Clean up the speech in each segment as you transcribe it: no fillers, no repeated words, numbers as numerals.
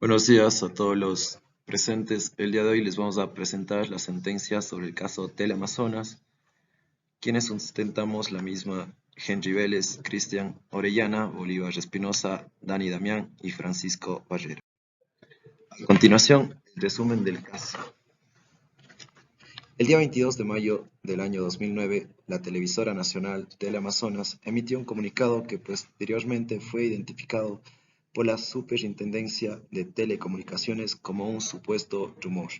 Buenos días a todos los presentes. El día de hoy les vamos a presentar la sentencia sobre el caso Teleamazonas, quienes sustentamos la misma: Henry Vélez, Cristian Orellana, Bolívar Espinosa, Dani Damián y Francisco Barrera. A continuación, el resumen del caso. El día 22 de mayo del año 2009, la televisora nacional Teleamazonas emitió un comunicado que posteriormente fue identificado por la Superintendencia de Telecomunicaciones como un supuesto rumor.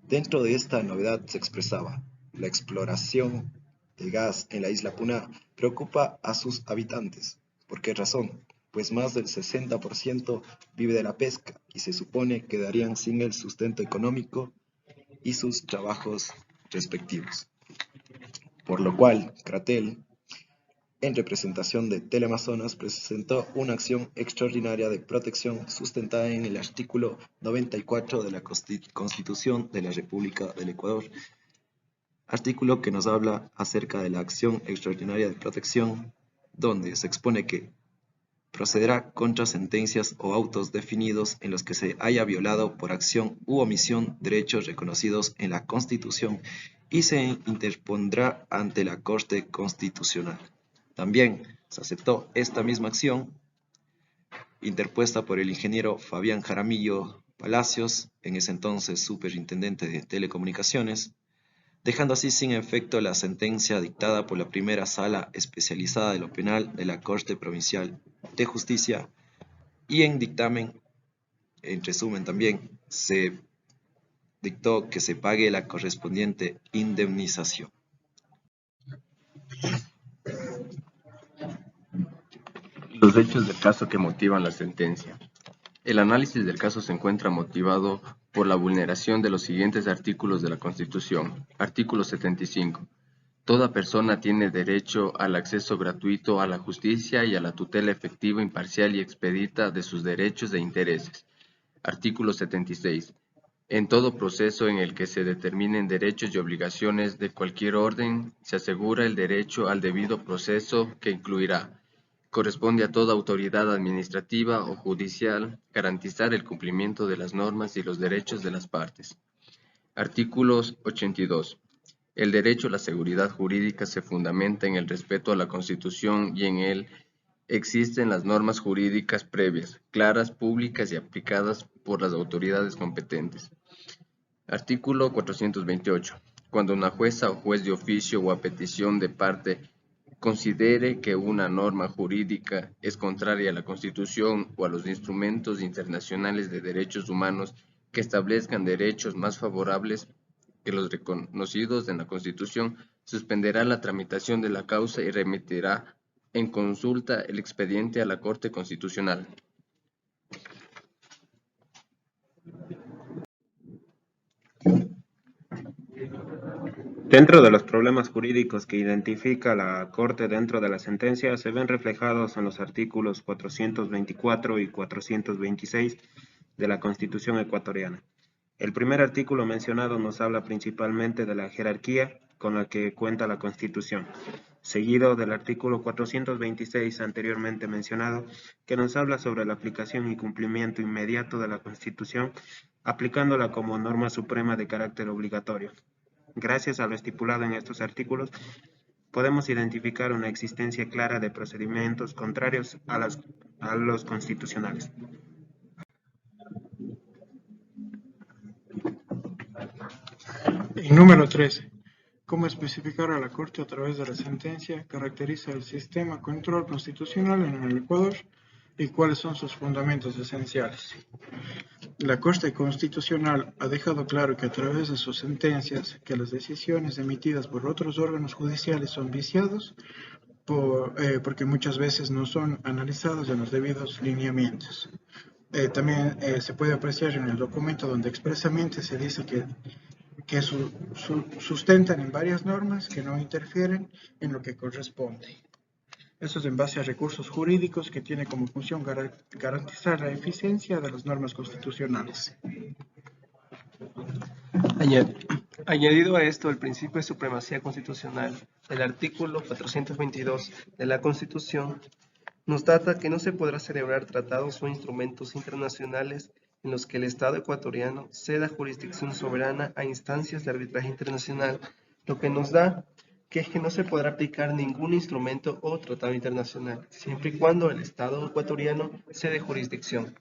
Dentro de esta novedad se expresaba: la exploración de gas en la isla Puna preocupa a sus habitantes. ¿Por qué razón? Pues más del 60% vive de la pesca y se supone quedarían sin el sustento económico y sus trabajos respectivos. Por lo cual, Cratel, en representación de Teleamazonas, presentó una acción extraordinaria de protección sustentada en el artículo 94 de la Constitución de la República del Ecuador, artículo que nos habla acerca de la acción extraordinaria de protección, donde se expone que procederá contra sentencias o autos definidos en los que se haya violado por acción u omisión derechos reconocidos en la Constitución y se interpondrá ante la Corte Constitucional. También se aceptó esta misma acción interpuesta por el ingeniero Fabián Jaramillo Palacios, en ese entonces superintendente de Telecomunicaciones, dejando así sin efecto la sentencia dictada por la primera sala especializada de lo penal de la Corte Provincial de Justicia, y en dictamen, en resumen también, se dictó que se pague la correspondiente indemnización. Los hechos del caso que motivan la sentencia. El análisis del caso se encuentra motivado por la vulneración de los siguientes artículos de la Constitución. Artículo 75. Toda persona tiene derecho al acceso gratuito a la justicia y a la tutela efectiva, imparcial y expedita de sus derechos e intereses. Artículo 76. En todo proceso en el que se determinen derechos y obligaciones de cualquier orden, se asegura el derecho al debido proceso, que incluirá: corresponde a toda autoridad administrativa o judicial garantizar el cumplimiento de las normas y los derechos de las partes. Artículos 82. El derecho a la seguridad jurídica se fundamenta en el respeto a la Constitución y en él existen las normas jurídicas previas, claras, públicas y aplicadas por las autoridades competentes. Artículo 428. Cuando una jueza o juez de oficio o a petición de parte considere que una norma jurídica es contraria a la Constitución o a los instrumentos internacionales de derechos humanos que establezcan derechos más favorables que los reconocidos en la Constitución, suspenderá la tramitación de la causa y remitirá en consulta el expediente a la Corte Constitucional. Dentro de los problemas jurídicos que identifica la Corte dentro de la sentencia se ven reflejados en los artículos 424 y 426 de la Constitución ecuatoriana. El primer artículo mencionado nos habla principalmente de la jerarquía con la que cuenta la Constitución, seguido del artículo 426 anteriormente mencionado, que nos habla sobre la aplicación y cumplimiento inmediato de la Constitución, aplicándola como norma suprema de carácter obligatorio. Gracias a lo estipulado en estos artículos, podemos identificar una existencia clara de procedimientos contrarios a los constitucionales. Y número 13. ¿Cómo especificar a la Corte a través de la sentencia caracteriza el sistema control constitucional en el Ecuador y cuáles son sus fundamentos esenciales? La Corte Constitucional ha dejado claro que a través de sus sentencias que las decisiones emitidas por otros órganos judiciales son viciados porque muchas veces no son analizados en los debidos lineamientos. También se puede apreciar en el documento donde expresamente se dice que sustentan en varias normas que no interfieren en lo que corresponde. Eso es en base a recursos jurídicos que tiene como función garantizar la eficiencia de las normas constitucionales. Añadido a esto el principio de supremacía constitucional, el artículo 422 de la Constitución nos data que no se podrá celebrar tratados o instrumentos internacionales en los que el Estado ecuatoriano ceda jurisdicción soberana a instancias de arbitraje internacional, lo que nos da que es que no se podrá aplicar ningún instrumento o tratado internacional, siempre y cuando el Estado ecuatoriano cede jurisdicción.